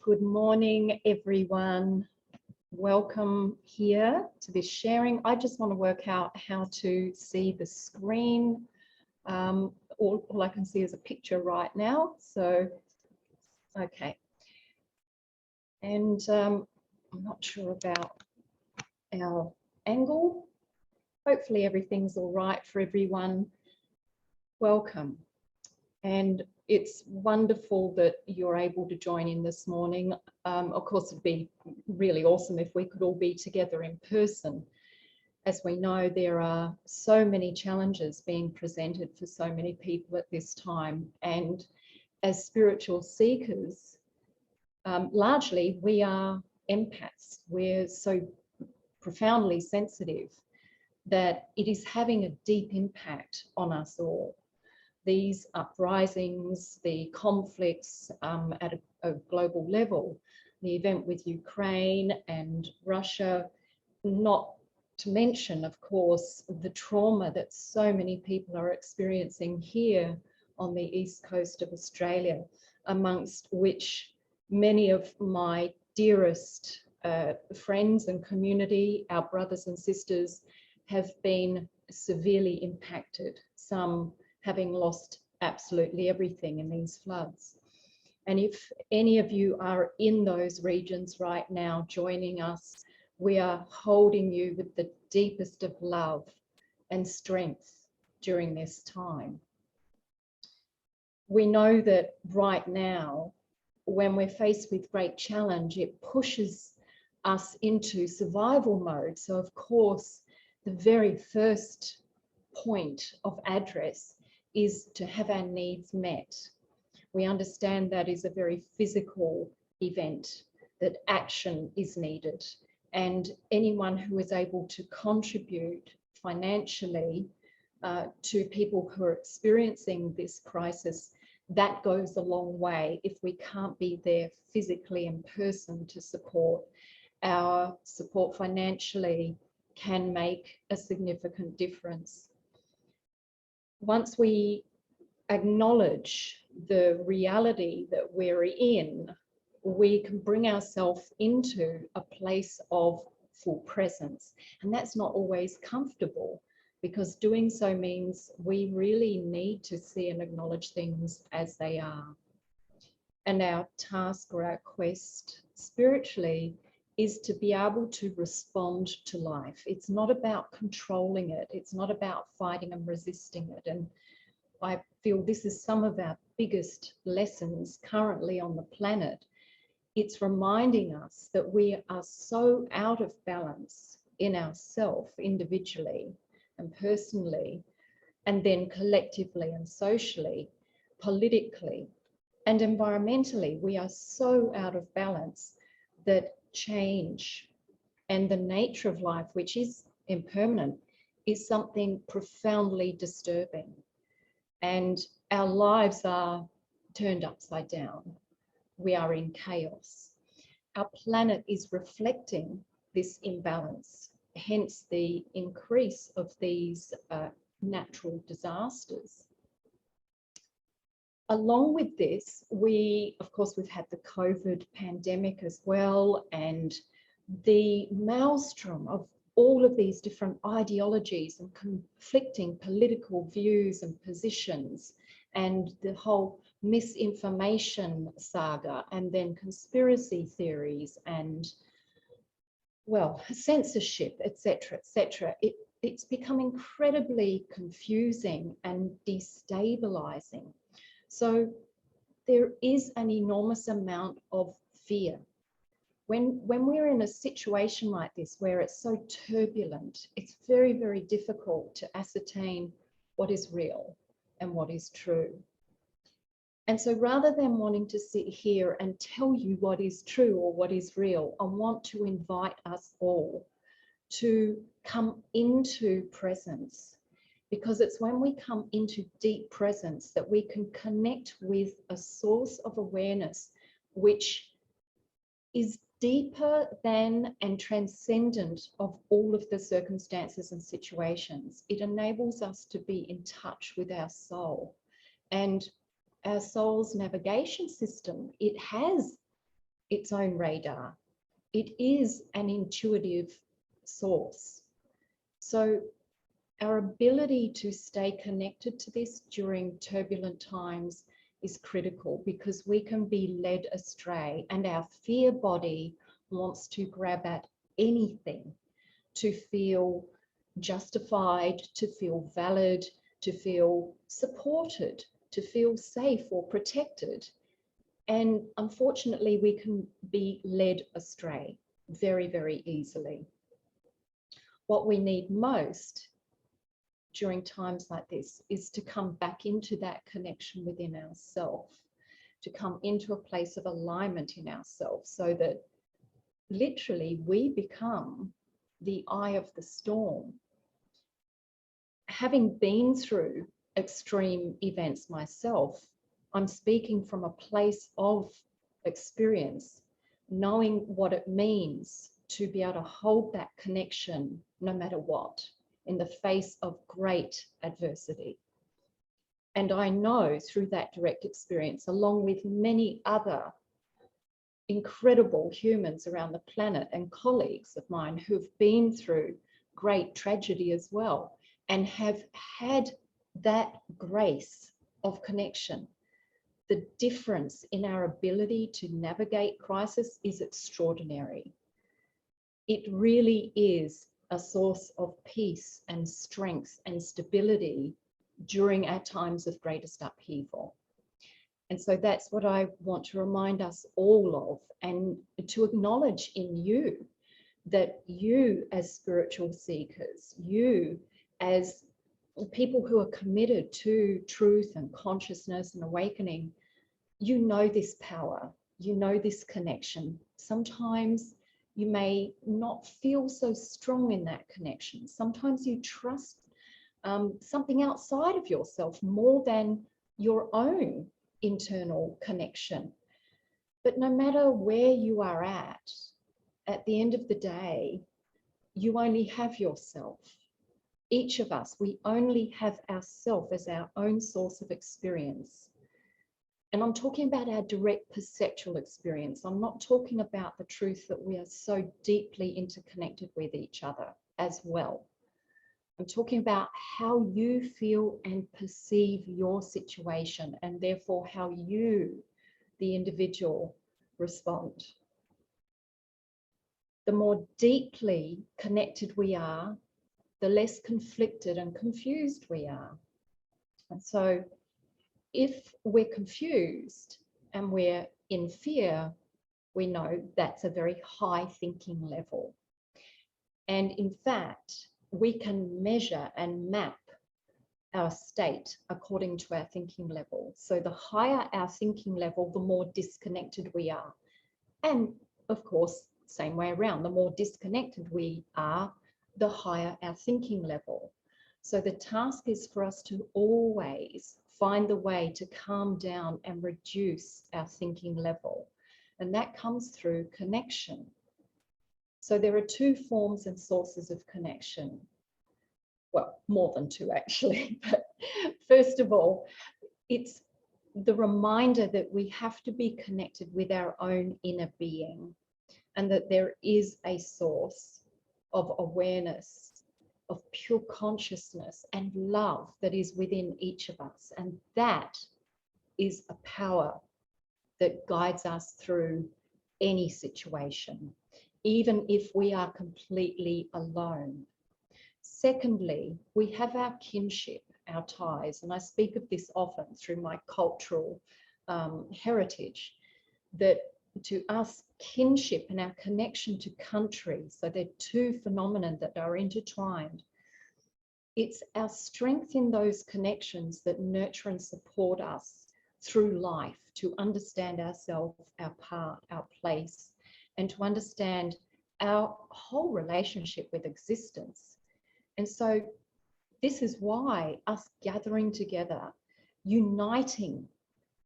Good morning, everyone. Welcome here to this sharing. I just want to work out how to see the screen. All I can see is a picture right now. So, okay. And I'm not sure about our angle. Hopefully everything's all right for everyone. Welcome. And it's wonderful that you're able to join in this morning. Of course, it'd be really awesome if we could all be together in person. As we know, there are so many challenges being presented for so many people at this time. And as spiritual seekers, largely we are empaths. We're so profoundly sensitive that it is having a deep impact on us all. These uprisings, the conflicts at a global level, the event with Ukraine and Russia, not to mention, of course, the trauma that so many people are experiencing here on the east coast of Australia, amongst which many of my dearest friends and community, our brothers and sisters, have been severely impacted, some having lost absolutely everything in these floods. And if any of you are in those regions right now joining us, we are holding you with the deepest of love and strength during this time. We know that right now, when we're faced with great challenge, it pushes us into survival mode. So of course, the very first point of address is to have our needs met. We understand that is a very physical event, that action is needed. And anyone who is able to contribute financially to people who are experiencing this crisis, that goes a long way. If we can't be there physically in person to support, our support financially can make a significant difference. Once we acknowledge the reality that we're in, we can bring ourselves into a place of full presence. And that's not always comfortable, because doing so means we really need to see and acknowledge things as they are. And our task or our quest spiritually is to be able to respond to life. It's not about controlling it. It's not about fighting and resisting it. And I feel this is some of our biggest lessons currently on the planet. It's reminding us that we are so out of balance in ourselves individually and personally, and then collectively and socially, politically and environmentally. We are so out of balance that change and the nature of life, which is impermanent, is something profoundly disturbing. And our lives are turned upside down. We are in chaos. Our planet is reflecting this imbalance, hence the increase of these natural disasters. Along with this, of course, we've had the COVID pandemic as well, and the maelstrom of all of these different ideologies and conflicting political views and positions, and the whole misinformation saga, and then conspiracy theories and, well, censorship, etc., etc. It's become incredibly confusing and destabilizing. So there is an enormous amount of fear. When we're in a situation like this where it's so turbulent, it's very, very difficult to ascertain what is real and what is true. And so rather than wanting to sit here and tell you what is true or what is real, I want to invite us all to come into presence. Because it's when we come into deep presence that we can connect with a source of awareness which is deeper than and transcendent of all of the circumstances and situations. It enables us to be in touch with our soul. And our soul's navigation system, it has its own radar. It is an intuitive source. So our ability to stay connected to this during turbulent times is critical, because we can be led astray, and our fear body wants to grab at anything to feel justified, to feel valid, to feel supported, to feel safe or protected. And unfortunately, we can be led astray very, very easily. What we need most during times like this is to come back into that connection within ourselves, to come into a place of alignment in ourselves, so that literally we become the eye of the storm. Having been through extreme events myself, I'm speaking from a place of experience, knowing what it means to be able to hold that connection no matter what, in the face of great adversity. And I know through that direct experience, along with many other incredible humans around the planet and colleagues of mine who've been through great tragedy as well, and have had that grace of connection, the difference in our ability to navigate crisis is extraordinary. It really is a source of peace and strength and stability during our times of greatest upheaval. And so that's what I want to remind us all of, and to acknowledge in you, that you as spiritual seekers, you as people who are committed to truth and consciousness and awakening, you know this power, you know this connection. Sometimes you may not feel so strong in that connection. Sometimes you trust something outside of yourself more than your own internal connection. But no matter where you are at the end of the day, you only have yourself. Each of us, we only have ourself as our own source of experience. And I'm talking about our direct perceptual experience. I'm not talking about the truth that we are so deeply interconnected with each other as well. I'm talking about how you feel and perceive your situation, and therefore how you, the individual, respond. The more deeply connected we are, the less conflicted and confused we are. And so if we're confused and we're in fear, we know that's a very high thinking level. And in fact, we can measure and map our state according to our thinking level. So the higher our thinking level, the more disconnected we are. And of course, same way around, the more disconnected we are, the higher our thinking level. So the task is for us to always find the way to calm down and reduce our thinking level. And that comes through connection. So there are two forms and sources of connection. Well, more than two actually. But first of all, it's the reminder that we have to be connected with our own inner being, and that there is a source of awareness, of pure consciousness and love that is within each of us. And that is a power that guides us through any situation, even if we are completely alone. Secondly, we have our kinship, our ties, and I speak of this often through my cultural heritage, that to us, kinship and our connection to country, so they're two phenomena that are intertwined. It's our strength in those connections that nurture and support us through life, to understand ourselves, our part, our place, and to understand our whole relationship with existence. And so this is why us gathering together, uniting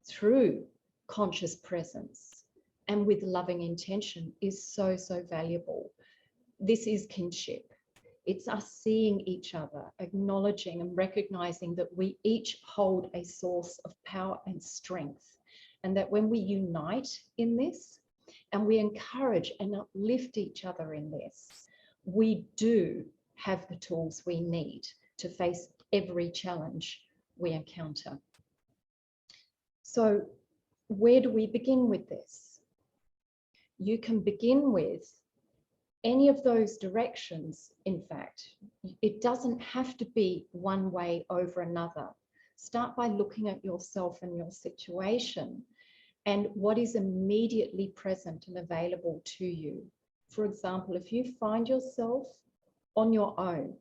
through conscious presence and with loving intention is so, so valuable. This is kinship. It's us seeing each other, acknowledging and recognizing that we each hold a source of power and strength, and that when we unite in this, and we encourage and uplift each other in this, we do have the tools we need to face every challenge we encounter. So where do we begin with this? You can begin with any of those directions. In fact, it doesn't have to be one way over another. Start by looking at yourself and your situation and what is immediately present and available to you. For example, if you find yourself on your own,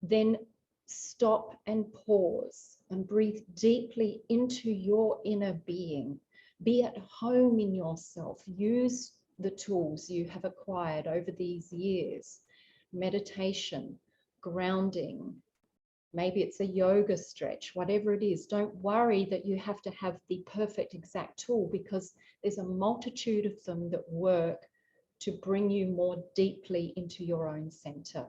then stop and pause and breathe deeply into your inner being. Be at home in yourself. Use the tools you have acquired over these years: meditation, grounding, maybe it's a yoga stretch, whatever it is. Don't worry that you have to have the perfect exact tool, because there's a multitude of them that work to bring you more deeply into your own center.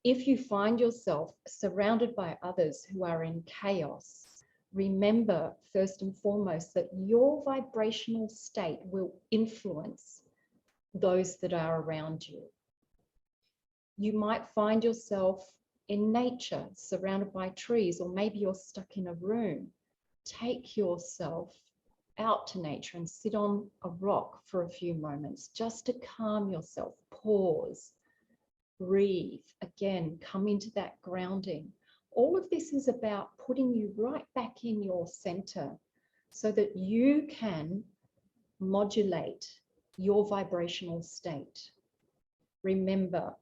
If you find yourself surrounded by others who are in chaos, remember first and foremost that your vibrational state will influence those that are around you. You might find yourself in nature, surrounded by trees, or maybe you're stuck in a room. Take yourself out to nature and sit on a rock for a few moments just to calm yourself. Pause, breathe, again, come into that grounding. All of this is about putting you right back in your center so that you can modulate your vibrational state. Remember,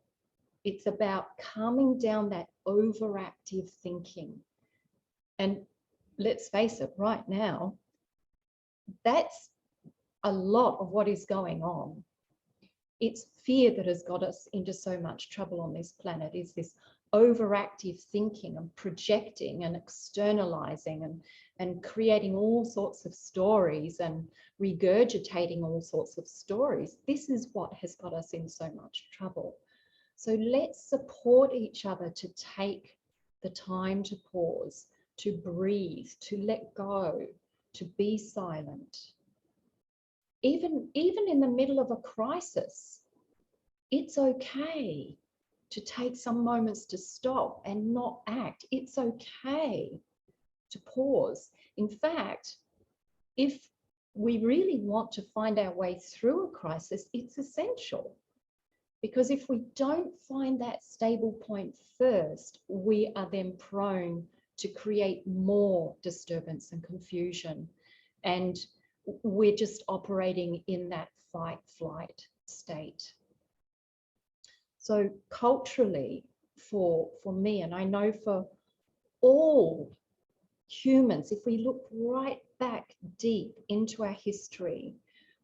it's about calming down that overactive thinking. And let's face it, right now, that's a lot of what is going on. It's fear that has got us into so much trouble on this planet, is this overactive thinking and projecting and externalizing and creating all sorts of stories and regurgitating all sorts of stories. This is what has got us in so much trouble. So let's support each other to take the time to pause, to breathe, to let go, to be silent. Even in the middle of a crisis, it's okay to take some moments to stop and not act. It's okay to pause. In fact, if we really want to find our way through a crisis, it's essential. Because if we don't find that stable point first, we are then prone to create more disturbance and confusion. And we're just operating in that fight-flight state. So culturally, for me, and I know for all humans, if we look right back deep into our history,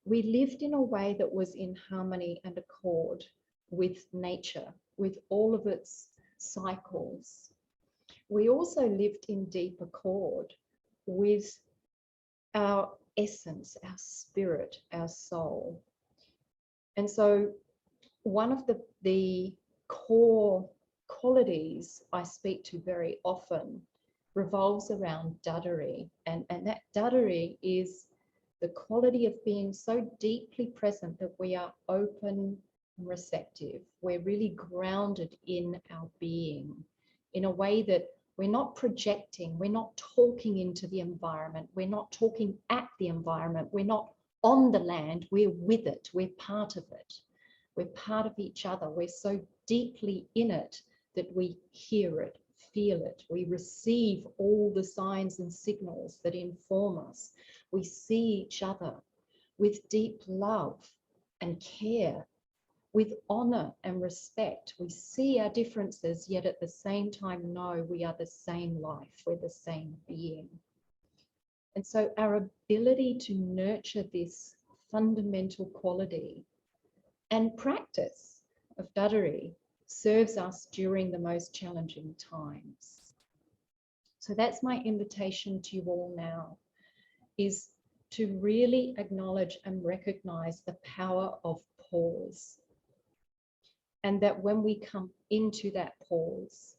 we lived in a way that was in harmony and accord with nature, with all of its cycles. We also lived in deep accord with our essence, our spirit, our soul. And so one of the core qualities I speak to very often revolves around Dadarī. And that Dadarī is the quality of being so deeply present that we are open and receptive. We're really grounded in our being in a way that we're not projecting, we're not talking into the environment, we're not talking at the environment, we're not on the land, we're with it, we're part of it. We're part of each other. We're so deeply in it that we hear it, feel it. We receive all the signs and signals that inform us. We see each other with deep love and care, with honor and respect. We see our differences, yet at the same time know we are the same life, we're the same being. And so our ability to nurture this fundamental quality and practice of Dadarī serves us during the most challenging times. So that's my invitation to you all now, is to really acknowledge and recognize the power of pause. And that when we come into that pause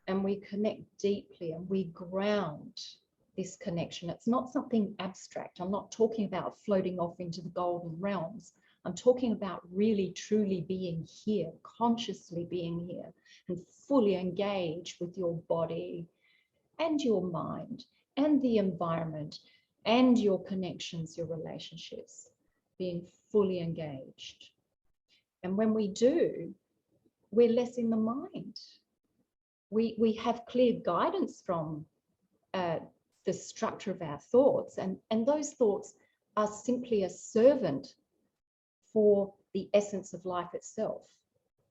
and we connect deeply and we ground this connection. It's not something abstract. I'm not talking about floating off into the golden realms. I'm talking about really truly being here, consciously being here, and fully engaged with your body and your mind and the environment and your connections, your relationships, being fully engaged. And when we do, we're less in the mind. We have clear guidance from the structure of our thoughts, and those thoughts are simply a servant for the essence of life itself.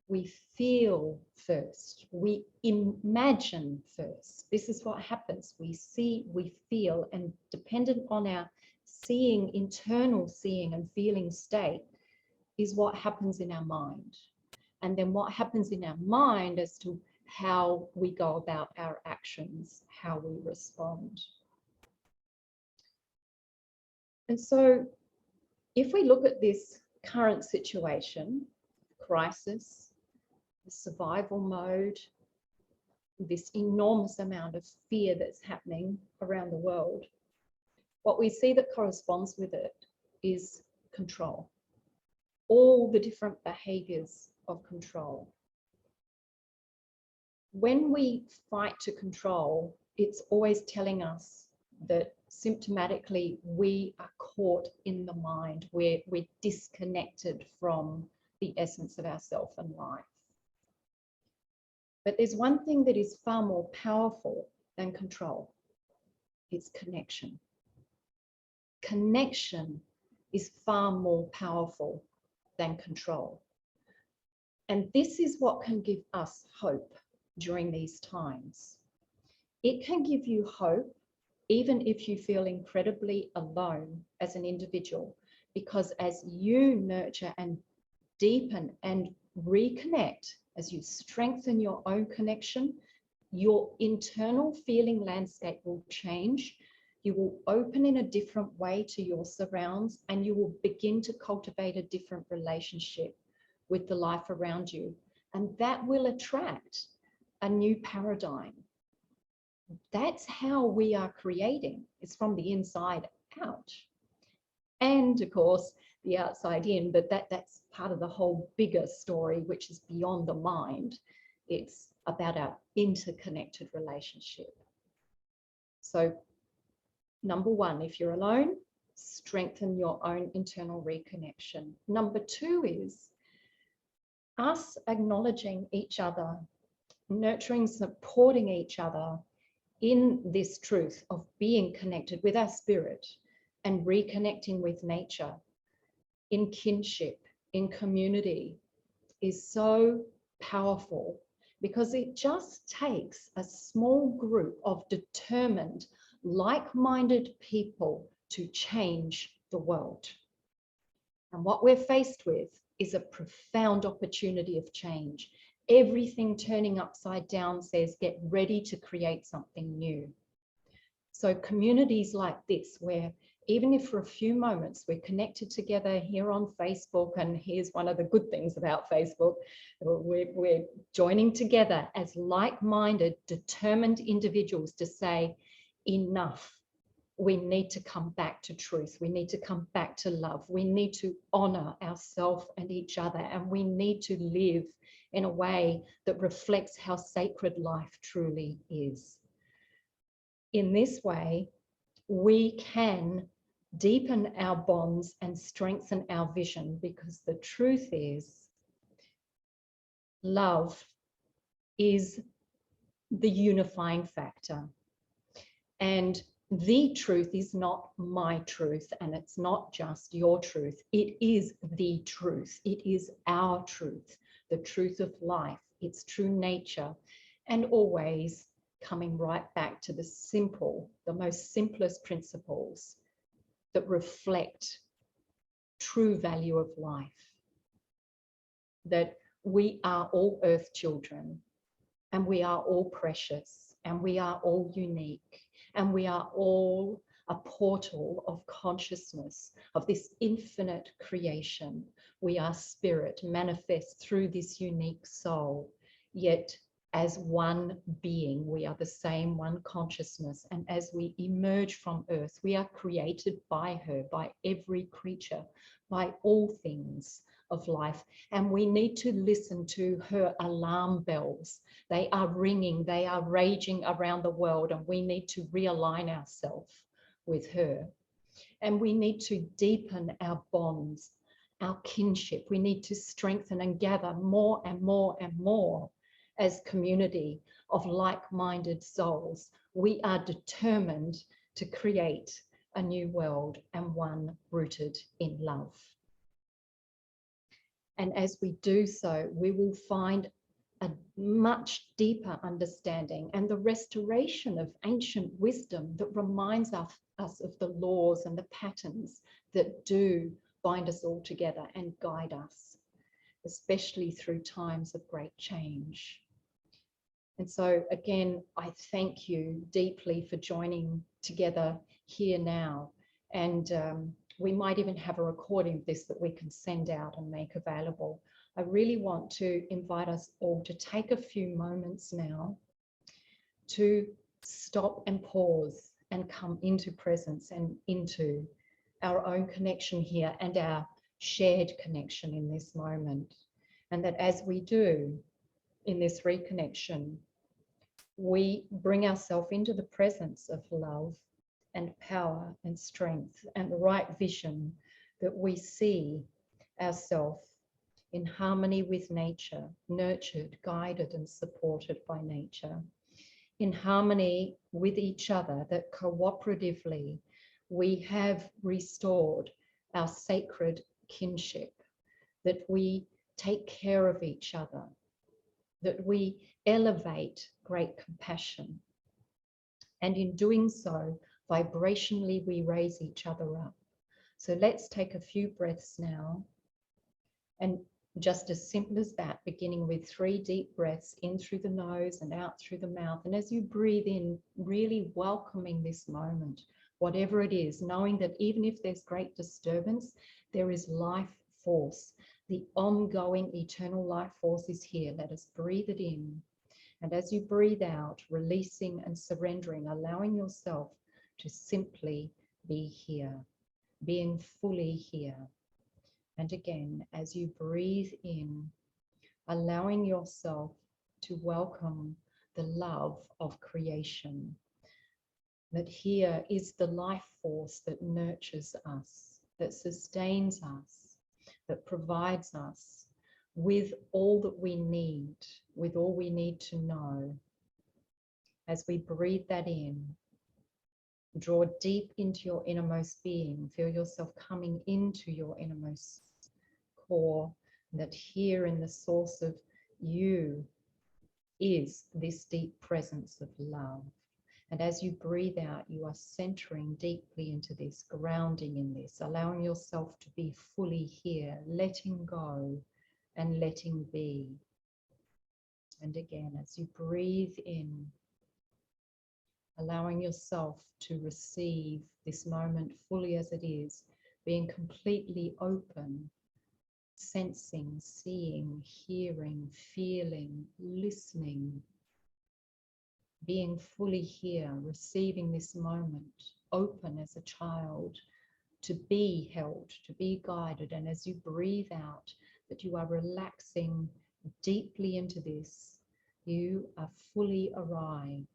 We feel first, we imagine first. This is what happens. We see, we feel, and dependent on our seeing, internal seeing and feeling state is what happens in our mind. And then what happens in our mind as to how we go about our actions, how we respond. And so if we look at this current situation, crisis, the survival mode, this enormous amount of fear that's happening around the world, what we see that corresponds with it is control. All the different behaviors of control. When we fight to control, it's always telling us that symptomatically we are caught in the mind, we're disconnected from the essence of ourself and life. But there's one thing that is far more powerful than control. It's connection. Connection is far more powerful than control. And this is what can give us hope during these times. It can give you hope even if you feel incredibly alone as an individual, because as you nurture and deepen and reconnect, as you strengthen your own connection, your internal feeling landscape will change. You will open in a different way to your surrounds, and you will begin to cultivate a different relationship with the life around you. And that will attract a new paradigm. That's how we are creating. It's from the inside out. And of course, the outside in, but that's part of the whole bigger story, which is beyond the mind. It's about our interconnected relationship. So, number one, if you're alone, strengthen your own internal reconnection. Number two is us acknowledging each other, nurturing, supporting each other in this truth of being connected with our spirit and reconnecting with nature, in kinship, in community, is so powerful, because it just takes a small group of determined, like-minded people to change the world. And what we're faced with is a profound opportunity of change. Everything turning upside down says, get ready to create something new. So communities like this, where even if for a few moments we're connected together here on Facebook, and here's one of the good things about Facebook, we're joining together as like-minded, determined individuals to say, enough. We need to come back to truth. We need to come back to love. We need to honor ourselves and each other, and we need to live in a way that reflects how sacred life truly is. In this way, we can deepen our bonds and strengthen our vision, because the truth is, love is the unifying factor. And the truth is not my truth, and it's not just your truth. It is the truth. It is our truth, the truth of life, its true nature, and always coming right back to the simple, the most simplest principles that reflect true value of life. That we are all earth children, and we are all precious, and we are all unique, and we are all a portal of consciousness, of this infinite creation. We are spirit manifest through this unique soul, yet as one being. We are the same one consciousness. And as we emerge from earth, we are created by her, by every creature, by all things of life. And we need to listen to her alarm bells. They are ringing, they are raging around the world, and we need to realign ourselves with her. And we need to deepen our bonds, our kinship. We need to strengthen and gather more and more and more as community of like-minded souls. We are determined to create a new world, and one rooted in love. And as we do so, we will find a much deeper understanding and the restoration of ancient wisdom that reminds us of the laws and the patterns that do bind us all together and guide us, especially through times of great change. And so again, I thank you deeply for joining together here now. And we might even have a recording of this that we can send out and make available. I really want to invite us all to take a few moments now to stop and pause and come into presence and into our own connection here and our shared connection in this moment. And that as we do in this reconnection, we bring ourselves into the presence of love and power and strength and the right vision, that we see ourselves in harmony with nature, nurtured, guided and supported by nature, in harmony with each other, that cooperatively we have restored our sacred kinship, that we take care of each other, that we elevate great compassion. And in doing so, vibrationally, we raise each other up. So let's take a few breaths now. And just as simple as that, beginning with 3 deep breaths in through the nose and out through the mouth. And as you breathe in, really welcoming this moment, whatever it is, knowing that even if there's great disturbance, there is life force. The ongoing eternal life force is here. Let us breathe it in. And as you breathe out, releasing and surrendering, allowing yourself to simply be here, being fully here. And again, as you breathe in, allowing yourself to welcome the love of creation, that here is the life force that nurtures us, that sustains us, that provides us with all that we need, with all we need to know. As we breathe that in, draw deep into your innermost being, feel yourself coming into your innermost core, that here in the source of you is this deep presence of love. And as you breathe out, you are centering deeply into this, grounding in this, allowing yourself to be fully here, letting go and letting be. And again, as you breathe in, allowing yourself to receive this moment fully as it is, being completely open, sensing, seeing, hearing, feeling, listening, being fully here, receiving this moment, open as a child, to be held, to be guided. And as you breathe out, that you are relaxing deeply into this, you are fully arrived.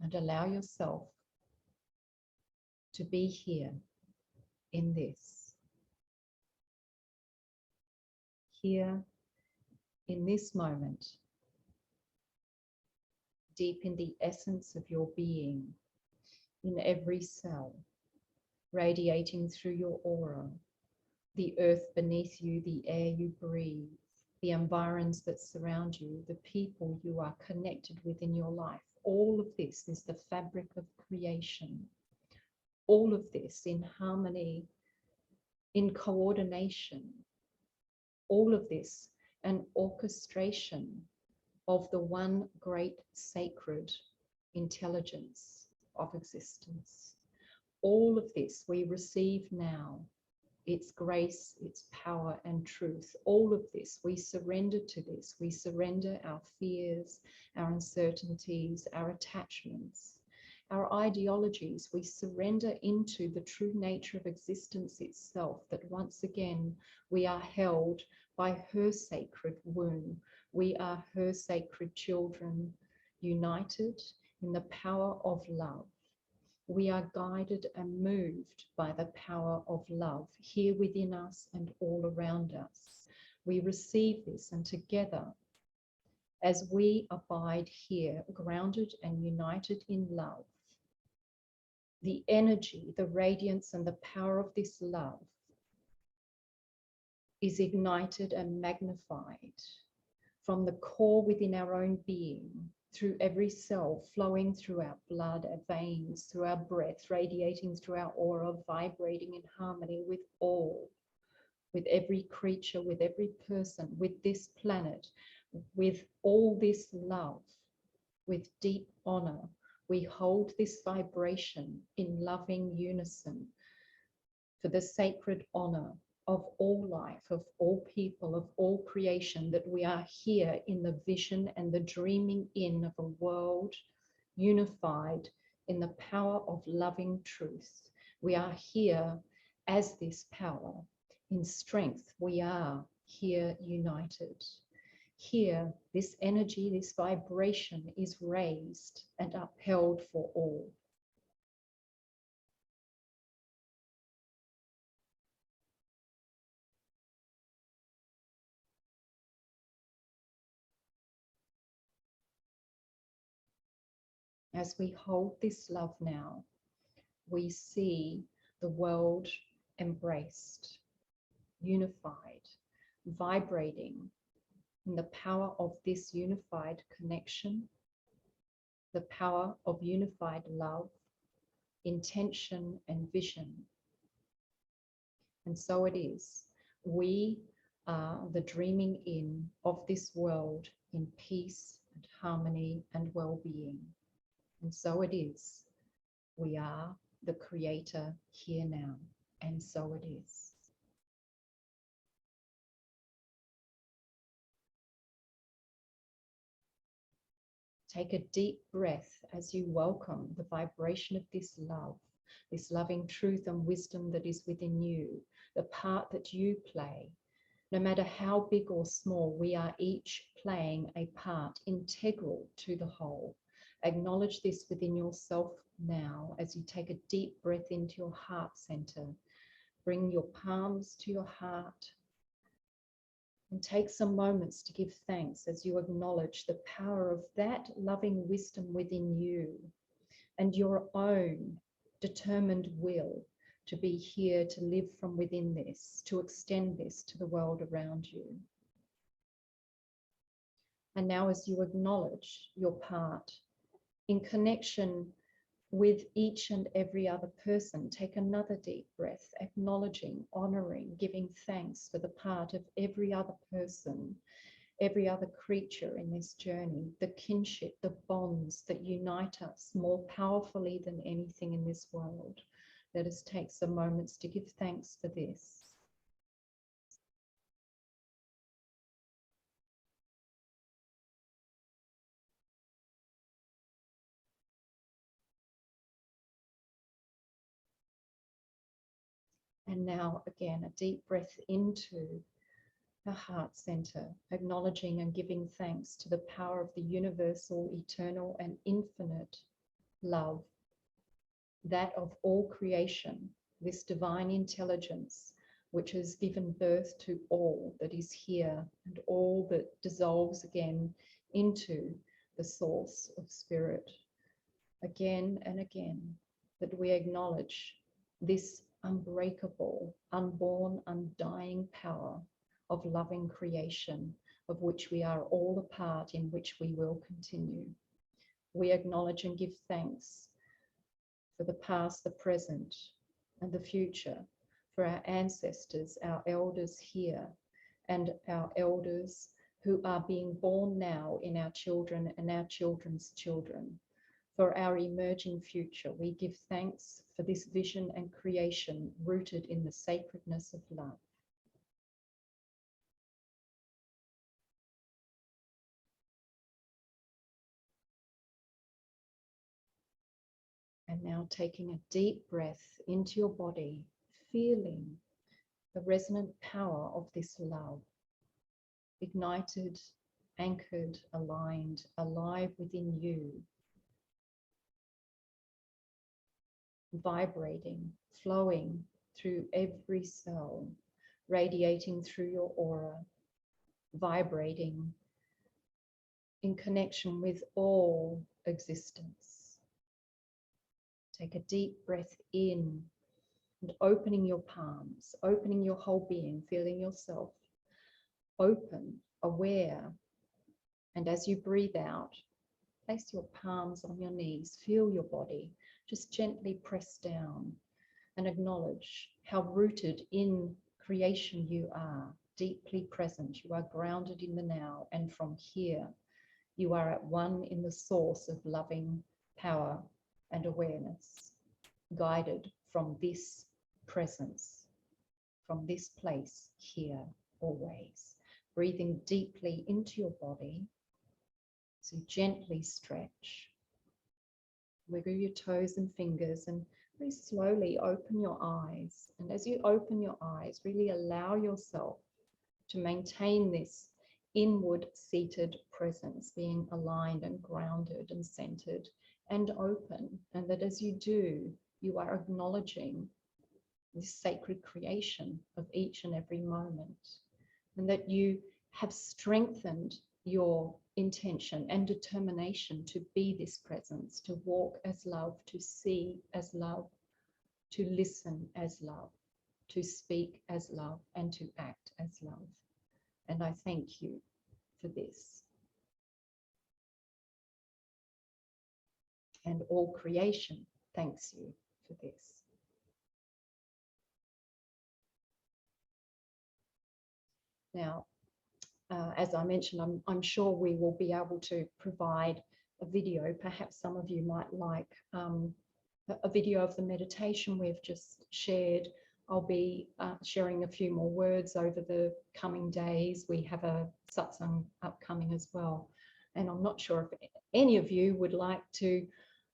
And allow yourself to be here in this. Here in this moment, deep in the essence of your being, in every cell, radiating through your aura, the earth beneath you, the air you breathe, the environs that surround you, the people you are connected with in your life. All of this is the fabric of creation. All of this in harmony, in coordination. All of this an orchestration of the one great sacred intelligence of existence. All of this we receive now its grace, its power and truth. All of this, we surrender to this. We surrender our fears, our uncertainties, our attachments, our ideologies. We surrender into the true nature of existence itself, that once again, we are held by her sacred womb. We are her sacred children, united in the power of love. We are guided and moved by the power of love here within us and all around us. We receive this, and together, as we abide here, grounded and united in love, the energy, the radiance and the power of this love is ignited and magnified from the core within our own being, through every cell, flowing through our blood, our veins, through our breath, radiating through our aura, vibrating in harmony with all, with every creature, with every person, with this planet, with all this love, with deep honor. We hold this vibration in loving unison for the sacred honor of all life, of all people, of all creation, that we are here in the vision and the dreaming in of a world unified in the power of loving truth. We are here as this power. In strength, we are here united. Here, this energy, this vibration is raised and upheld for all. As we hold this love now, we see the world embraced, unified, vibrating in the power of this unified connection, the power of unified love, intention and vision. And so it is. We are the dreaming in of this world in peace and harmony and well-being. And so it is. We are the creator here now. And so it is. Take a deep breath as you welcome the vibration of this love, this loving truth and wisdom that is within you, the part that you play. No matter how big or small, we are each playing a part integral to the whole. Acknowledge this within yourself now as you take a deep breath into your heart center. Bring your palms to your heart and take some moments to give thanks as you acknowledge the power of that loving wisdom within you and your own determined will to be here, to live from within this, to extend this to the world around you. And now, as you acknowledge your part in connection with each and every other person, take another deep breath, acknowledging, honoring, giving thanks for the part of every other person, every other creature in this journey, the kinship, the bonds that unite us more powerfully than anything in this world. Let us take some moments to give thanks for this. And now again, a deep breath into the heart center, acknowledging and giving thanks to the power of the universal, eternal and infinite love, that of all creation, this divine intelligence which has given birth to all that is here and all that dissolves again into the source of spirit. Again and again, that we acknowledge this unbreakable, unborn, undying power of loving creation, of which we are all a part, in which we will continue. We acknowledge and give thanks for the past, the present, and the future, for our ancestors, our elders here, and our elders who are being born now in our children and our children's children, for our emerging future. We give thanks for this vision and creation rooted in the sacredness of love. And now taking a deep breath into your body, feeling the resonant power of this love, ignited, anchored, aligned, alive within you, vibrating, flowing through every cell, radiating through your aura, vibrating in connection with all existence. Take a deep breath in and opening your palms, opening your whole being, feeling yourself open, aware. And as you breathe out, place your palms on your knees, feel your body, just gently press down and acknowledge how rooted in creation you are, deeply present. You are grounded in the now, and from here, you are at one in the source of loving power and awareness, guided from this presence, from this place here, always. Breathing deeply into your body. So gently stretch. Wiggle your toes and fingers and very slowly open your eyes. And as you open your eyes, really allow yourself to maintain this inward seated presence, being aligned and grounded and centered and open. And that as you do, you are acknowledging this sacred creation of each and every moment. And that you have strengthened your intention and determination to be this presence, to walk as love, to see as love, to listen as love, to speak as love, and to act as love. And I thank you for this. And all creation thanks you for this. Now, as I mentioned, I'm sure we will be able to provide a video. Perhaps some of you might like a video of the meditation we've just shared. I'll be sharing a few more words over the coming days. We have a satsang upcoming as well. And I'm not sure if any of you would like to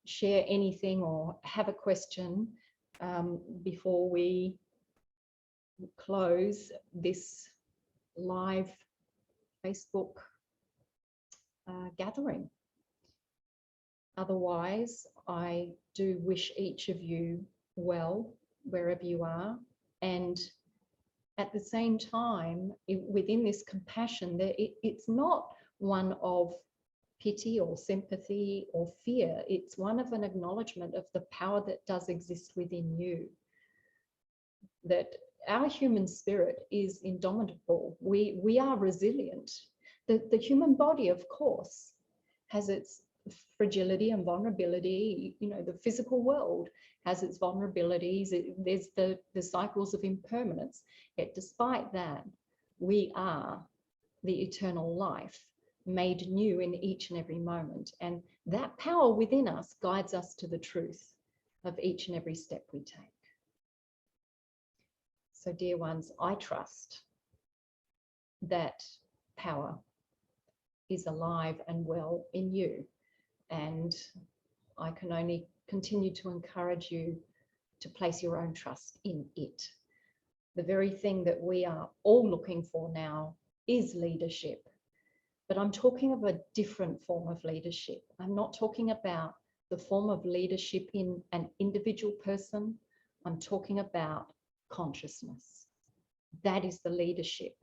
share anything or have a question before we close this live Facebook gathering. Otherwise, I do wish each of you well wherever you are, and at the same time, within this compassion, it's not one of pity or sympathy or fear. It's one of an acknowledgement of the power that does exist within you, that our human spirit is indomitable. We are resilient. The human body, of course, has its fragility and vulnerability. You know, the physical world has its vulnerabilities. There's the cycles of impermanence. Yet despite that, we are the eternal life made new in each and every moment. And that power within us guides us to the truth of each and every step we take. So, dear ones, I trust that power is alive and well in you. And I can only continue to encourage you to place your own trust in it. The very thing that we are all looking for now is leadership. But I'm talking of a different form of leadership. I'm not talking about the form of leadership in an individual person. I'm talking about consciousness. That is the leadership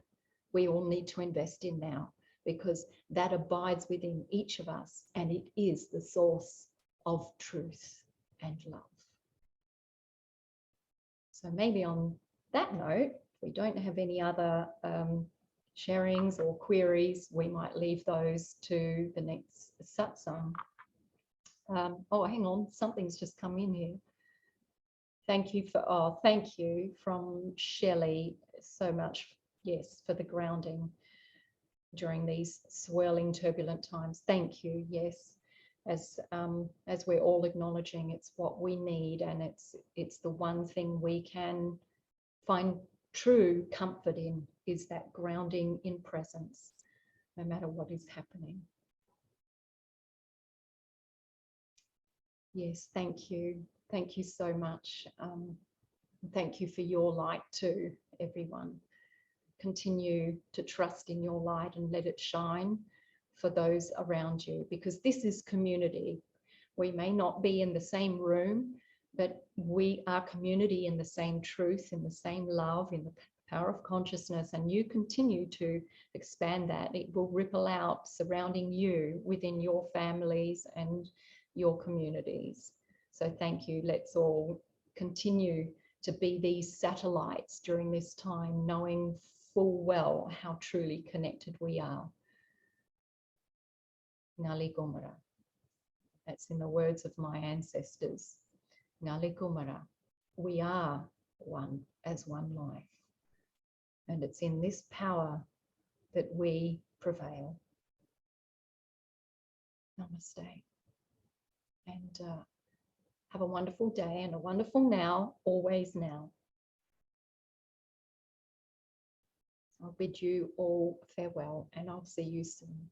we all need to invest in now, because that abides within each of us, and it is the source of truth and love. So maybe on that note, if we don't have any other sharings or queries, we might leave those to the next satsang. Oh, hang on, something's just come in here. Thank you for, thank you from Shelley so much, yes, for the grounding during these swirling, turbulent times. Thank you, yes. as we're all acknowledging, it's what we need, and it's the one thing we can find true comfort in, is that grounding in presence, no matter what is happening. Yes, thank you. Thank you so much. Thank you for your light too, everyone. Continue to trust in your light and let it shine for those around you, because this is community. We may not be in the same room, but we are community in the same truth, in the same love, in the power of consciousness, and you continue to expand that. It will ripple out surrounding you within your families and your communities. So thank you. Let's all continue to be these satellites during this time, knowing full well how truly connected we are. Ngali Gomara. That's in the words of my ancestors. Ngali Gomara. We are one as one life. And it's in this power that we prevail. Namaste. And have a wonderful day and a wonderful now, always now. I'll bid you all farewell, and I'll see you soon.